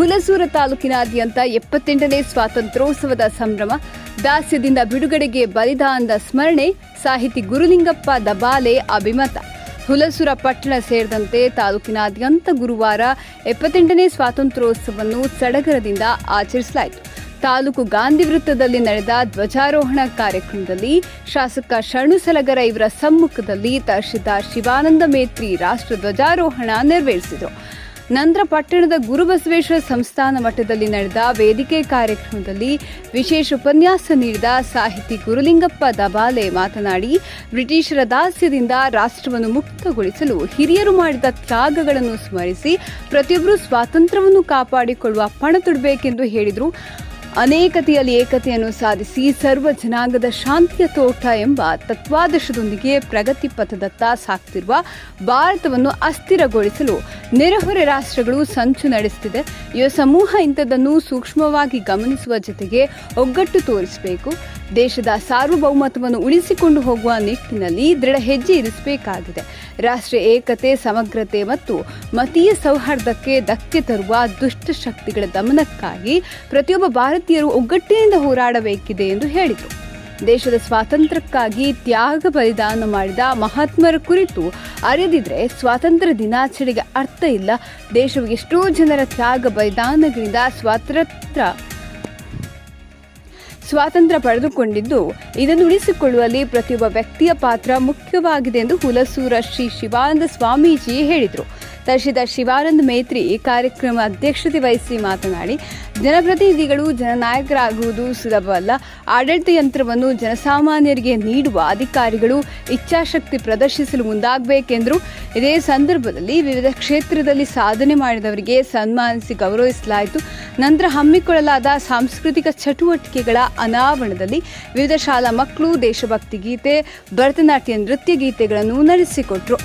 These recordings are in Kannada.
ಹುಲಸೂರು ತಾಲೂಕಿನಾದ್ಯಂತ 78ನೇ ಸ್ವಾತಂತ್ರ್ಯೋತ್ಸವದ ಸಂಭ್ರಮ, ದಾಸ್ಯದಿಂದ ಬಿಡುಗಡೆಗೆ ಬಲಿದಾನದ ಸ್ಮರಣೆ, ಸಾಹಿತಿ ಗುರುಲಿಂಗಪ್ಪ ದಬಾಲೆ ಅಭಿಮತ. ಹುಲಸೂರ ಪಟ್ಟಣ ಸೇರಿದಂತೆ ತಾಲೂಕಿನಾದ್ಯಂತ ಗುರುವಾರ 78ನೇ ಸ್ವಾತಂತ್ರ್ಯೋತ್ಸವವನ್ನು ಸಡಗರದಿಂದ ಆಚರಿಸಲಾಯಿತು. ತಾಲೂಕು ಗಾಂಧಿ ವೃತ್ತದಲ್ಲಿ ನಡೆದ ಧ್ವಜಾರೋಹಣ ಕಾರ್ಯಕ್ರಮದಲ್ಲಿ ಶಾಸಕ ಶರಣು ಸಲಗರ ಇವರ ಸಮ್ಮುಖದಲ್ಲಿ ತಹಶೀಲ್ದಾರ್ ಶಿವಾನಂದ ಮೇತ್ರಿ ರಾಷ್ಟ್ರ ಧ್ವಜಾರೋಹಣ ನೆರವೇರಿಸಿದರು. ನಂತರ ಪಟ್ಟಣದ ಗುರುಬಸವೇಶ್ವರ ಸಂಸ್ಥಾನ ಮಠದಲ್ಲಿ ನಡೆದ ವೇದಿಕೆ ಕಾರ್ಯಕ್ರಮದಲ್ಲಿ ವಿಶೇಷ ಉಪನ್ಯಾಸ ನೀಡಿದ ಸಾಹಿತಿ ಗುರುಲಿಂಗಪ್ಪ ದಬಾಲೆ ಮಾತನಾಡಿ, ಬ್ರಿಟಿಷರ ದಾಸ್ಯದಿಂದ ರಾಷ್ಟ್ರವನ್ನು ಮುಕ್ತಗೊಳಿಸಲು ಹಿರಿಯರು ಮಾಡಿದ ತ್ಯಾಗಗಳನ್ನು ಸ್ಮರಿಸಿ ಪ್ರತಿಯೊಬ್ಬರೂ ಸ್ವಾತಂತ್ರ್ಯವನ್ನು ಕಾಪಾಡಿಕೊಳ್ಳುವ ಪಣ ತೊಡಬೇಕೆಂದು ಹೇಳಿದರು. ಅನೇಕತೆಯಲ್ಲಿ ಏಕತೆಯನ್ನು ಸಾಧಿಸಿ ಸರ್ವ ಜನಾಂಗದ ಶಾಂತಿಯ ತೋಟ ಎಂಬ ತತ್ವಾದರ್ಶದೊಂದಿಗೆ ಪ್ರಗತಿ ಪಥದತ್ತ ಸಾಗ್ತಿರುವ ಭಾರತವನ್ನು ಅಸ್ಥಿರಗೊಳಿಸಲು ನೆರೆಹೊರೆ ರಾಷ್ಟ್ರಗಳು ಸಂಚು ನಡೆಸುತ್ತಿದೆ. ಯುವ ಸಮೂಹ ಇಂಥದ್ದನ್ನು ಸೂಕ್ಷ್ಮವಾಗಿ ಗಮನಿಸುವ ಜೊತೆಗೆ ಒಗ್ಗಟ್ಟು ತೋರಿಸಬೇಕು. ದೇಶದ ಸಾರ್ವಭೌಮತ್ವವನ್ನು ಉಳಿಸಿಕೊಂಡು ಹೋಗುವ ನಿಟ್ಟಿನಲ್ಲಿ ದೃಢ ಹೆಜ್ಜೆ ಇರಿಸಬೇಕಾಗಿದೆ. ರಾಷ್ಟ್ರೀಯ ಏಕತೆ, ಸಮಗ್ರತೆ ಮತ್ತು ಮತೀಯ ಸೌಹಾರ್ದಕ್ಕೆ ಧಕ್ಕೆ ತರುವ ದುಷ್ಟ ಶಕ್ತಿಗಳ ದಮನಕ್ಕಾಗಿ ಪ್ರತಿಯೊಬ್ಬ ಭಾರತೀಯರು ಒಗ್ಗಟ್ಟಿನಿಂದ ಹೋರಾಡಬೇಕಿದೆ ಎಂದು ಹೇಳಿದರು. ದೇಶದ ಸ್ವಾತಂತ್ರ್ಯಕ್ಕಾಗಿ ತ್ಯಾಗ ಬಲಿದಾನ ಮಾಡಿದ ಮಹಾತ್ಮರ ಕುರಿತು ಅರಿದಿದ್ರೆ ಸ್ವಾತಂತ್ರ್ಯ ದಿನಾಚರಣೆಗೆ ಅರ್ಥ ಇಲ್ಲ. ದೇಶವು ಎಷ್ಟೋ ಜನರ ತ್ಯಾಗ ಬಲಿದಾನಗಳಿಂದ ಸ್ವಾತಂತ್ರ್ಯ ಪಡೆದುಕೊಂಡಿದ್ದು, ಇದನ್ನು ಉಳಿಸಿಕೊಳ್ಳುವಲ್ಲಿ ಪ್ರತಿಯೊಬ್ಬ ವ್ಯಕ್ತಿಯ ಪಾತ್ರ ಮುಖ್ಯವಾಗಿದೆ ಎಂದು ಹುಲಸೂರ ಶ್ರೀ ಶಿವಾನಂದ ಸ್ವಾಮೀಜಿ ಹೇಳಿದರು. ತಹಶೀಲ್ದಾರ್ ಶಿವಾನಂದ ಮೇತ್ರಿ ಕಾರ್ಯಕ್ರಮ ಅಧ್ಯಕ್ಷತೆ ವಹಿಸಿ ಮಾತನಾಡಿ, ಜನಪ್ರತಿನಿಧಿಗಳು ಜನನಾಯಕರಾಗುವುದು ಸುಲಭವಲ್ಲ. ಆಡಳಿತ ಯಂತ್ರವನ್ನು ಜನಸಾಮಾನ್ಯರಿಗೆ ನೀಡುವ ಅಧಿಕಾರಿಗಳು ಇಚ್ಛಾಶಕ್ತಿ ಪ್ರದರ್ಶಿಸಲು ಮುಂದಾಗಬೇಕೆಂದರು. ಇದೇ ಸಂದರ್ಭದಲ್ಲಿ ವಿವಿಧ ಕ್ಷೇತ್ರದಲ್ಲಿ ಸಾಧನೆ ಮಾಡಿದವರಿಗೆ ಸನ್ಮಾನಿಸಿ ಗೌರವಿಸಲಾಯಿತು. ನಂತರ ಹಮ್ಮಿಕೊಳ್ಳಲಾದ ಸಾಂಸ್ಕೃತಿಕ ಚಟುವಟಿಕೆಗಳ ಅನಾವರಣದಲ್ಲಿ ವಿವಿಧ ಶಾಲಾ ಮಕ್ಕಳು ದೇಶಭಕ್ತಿ ಗೀತೆ, ಭರತನಾಟ್ಯ ನೃತ್ಯ ಗೀತೆಗಳನ್ನು ನಡೆಸಿಕೊಟ್ರು.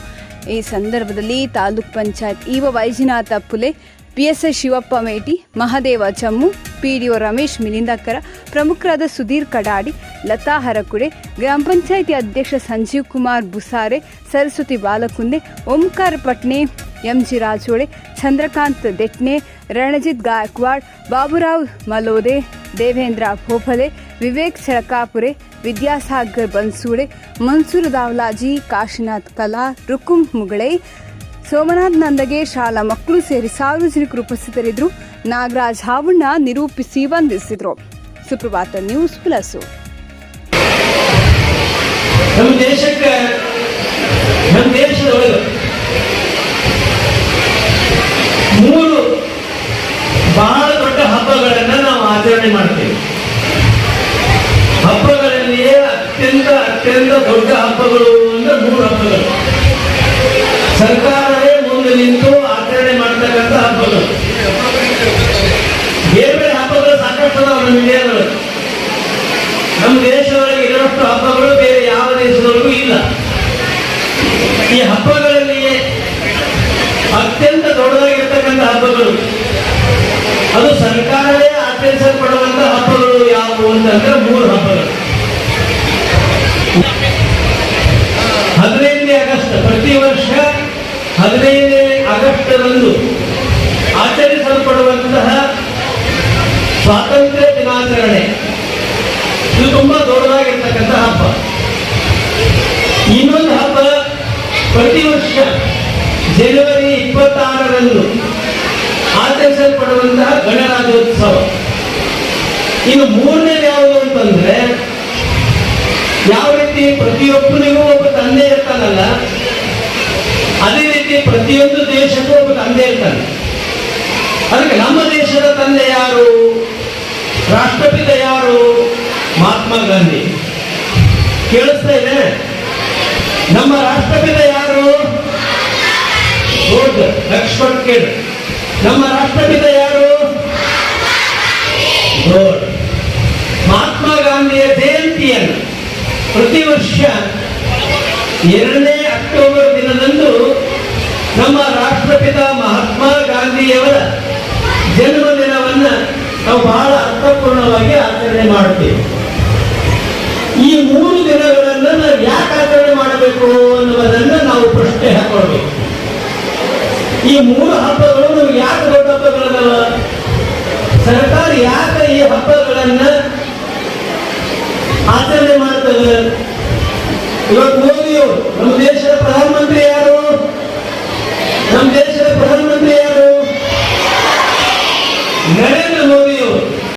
ಈ ಸಂದರ್ಭದಲ್ಲಿ ತಾಲೂಕ್ ಪಂಚಾಯತ್ ಇಒ ವೈಜನಾಥ ಪುಲೆ, ಪಿಎಸ್ಐ ಶಿವಪ್ಪ ಮೇಟಿ, ಮಹದೇವ ಜಮ್ಮು, ಪಿಡಿಒ ರಮೇಶ್ ಮಿಲಿಂದಕರ, ಪ್ರಮುಖರಾದ ಸುಧೀರ್ ಕಡಾಡಿ, ಲತಾ ಹರಕುಡೆ, ಗ್ರಾಮ ಪಂಚಾಯಿತಿ ಅಧ್ಯಕ್ಷ ಸಂಜೀವ್ ಕುಮಾರ್ ಬುಸಾರೆ, ಸರಸ್ವತಿ ಬಾಲಕುಂದೆ, ಓಂಕಾರ ಪಟ್ನೆ, ಎಂಜಿ ರಾಜೋಳೆ, ಚಂದ್ರಕಾಂತ್ ದೆಟ್ನೆ, ರಣಜಿತ್ ಗಾಯಕ್ವಾಡ್, ಬಾಬುರಾವ್ ಮಲೋದೆ, ದೇವೇಂದ್ರ ಭೋಪಲೆ, ವಿವೇಕ್ ಚಳಕಾಪುರೆ, ವಿದ್ಯಾಸಾಗರ್ ಬನ್ಸೂಡೆ, ಮನ್ಸೂರ್ ದಾವಲಾಜಿ, ಕಾಶಿನಾಥ್ ಕಲಾ, ರುಕುಂ ಮುಗಳೈ, ಸೋಮನಾಥ್ ನಂದಗೆ, ಶಾಲಾ ಮಕ್ಕಳು ಸೇರಿ ಸಾರ್ವಜನಿಕರು ಉಪಸ್ಥಿತರಿದ್ದರು. ನಾಗರಾಜ್ ಹಾವಣ್ಣ ನಿರೂಪಿಸಿ ವಂದಿಸಿದರು. ಸುಪ್ರಭಾತ ನ್ಯೂಸ್ ಹುಲಸೂರು. ನಮ್ಮ ದೇಶದೊಳಗೆ 3 ಬಹಳ ದೊಡ್ಡ ಹಬ್ಬಗಳನ್ನ ನಾವು ಆಚರಣೆ ಮಾಡ್ತೇವೆ. ಹಬ್ಬಗಳಲ್ಲಿಯೇ ಅತ್ಯಂತ ದೊಡ್ಡ ಹಬ್ಬಗಳು ಅಂದ್ರೆ 3 ಹಬ್ಬಗಳು. ಸರ್ಕಾರವೇ ಮುಂದೆ ನಿಂತು ಆಚರಣೆ ಮಾಡ್ತಕ್ಕಂಥ ಹಬ್ಬಗಳು. ಬೇರೆ ಹಬ್ಬಗಳು ಸಾಕಷ್ಟು ನಮ್ಮ ಇಂಡಿಯಾಗಳು, ನಮ್ಮ ದೇಶದೊಳಗೆ ಇರುವಷ್ಟು ಹಬ್ಬಗಳು ಬೇರೆ ಯಾವ ದೇಶದೊಳಗೂ ಇಲ್ಲ. ಈ ಹಬ್ಬಗಳಲ್ಲಿಯೇ ಅತ್ಯಂತ ದೊಡ್ಡದಾಗಿರ್ತಕ್ಕಂಥ ಹಬ್ಬಗಳು, ಅದು ಸರ್ಕಾರವೇ ಆಚರಿಸಲ್ಪಡುವಂತ ಹಬ್ಬಗಳು ಯಾವುವು ಅಂತಂದ್ರೆ 3 ಹಬ್ಬಗಳು. 15ನೇ ಆಗಸ್ಟ್, ಪ್ರತಿ ವರ್ಷ 15ನೇ ಆಗಸ್ಟ್ರಂದು ಆಚರಿಸಲ್ಪಡುವಂತಹ ಸ್ವಾತಂತ್ರ್ಯ ದಿನಾಚರಣೆ, ಇದು ತುಂಬಾ ದೊಡ್ಡದಾಗಿರ್ತಕ್ಕಂಥ ಹಬ್ಬ. ಇನ್ನೊಂದು ಹಬ್ಬ ಪ್ರತಿ ವರ್ಷ ಜನವರಿ 26ರಂದು ಆಚರಿಸಲ್ಪಡುವಂತಹ ಗಣರಾಜ್ಯೋತ್ಸವ. ಇನ್ನು 3ನೇದು ಯಾವುದು ಅಂತಂದ್ರೆ, ಯಾವ ರೀತಿ ಪ್ರತಿಯೊಬ್ಬರಿಗೂ ಒಬ್ಬ ತಂದೆ ಇರ್ತಾನಲ್ಲ, ಅದೇ ರೀತಿ ಪ್ರತಿಯೊಂದು ದೇಶಕ್ಕೂ ಒಬ್ಬ ತಂದೆ ಇರ್ತಾನೆ. ಅದಕ್ಕೆ ನಮ್ಮ ದೇಶದ ತಂದೆ ಯಾರು, ರಾಷ್ಟ್ರಪಿತ ಯಾರು? ಮಹಾತ್ಮ ಗಾಂಧಿ. ಕೇಳಿಸ್ತಾ ಇದೆ? ನಮ್ಮ ರಾಷ್ಟ್ರಪಿತ ಯಾರು? ಲಕ್ಷ್ಮಣ್ ಕೇಳಿ. ನಮ್ಮ ರಾಷ್ಟ್ರಪಿತ ಯಾರು? ಮಹಾತ್ಮ ಗಾಂಧಿಯ ಜಯಂತಿಯನ್ನು ಪ್ರತಿ ವರ್ಷ 2ನೇ ಅಕ್ಟೋಬರ್ ದಿನದಂದು ನಮ್ಮ ರಾಷ್ಟ್ರಪಿತ ಮಹಾತ್ಮ ಗಾಂಧಿಯವರ ಜನ್ಮದಿನವನ್ನ ನಾವು ಬಹಳ ಅರ್ಥಪೂರ್ಣವಾಗಿ ಆಚರಣೆ ಮಾಡುತ್ತೇವೆ. ಈ 3 ದಿನಗಳನ್ನು ನಾವು ಯಾಕೆ ಆಚರಣೆ ಮಾಡಬೇಕು ಅನ್ನುವುದನ್ನು ನಾವು ಪ್ರಶ್ನೆ ಹಾಕೊಳ್ಬೇಕು. ಈ 3 ಹಬ್ಬಗಳು ನಮ್ಗೆ ಯಾಕೆ ದೊಡ್ಡ ಹಬ್ಬಗಳಲ್ಲ? ಸರ್ಕಾರ ಯಾಕೆ ಈ ಹಬ್ಬಗಳನ್ನ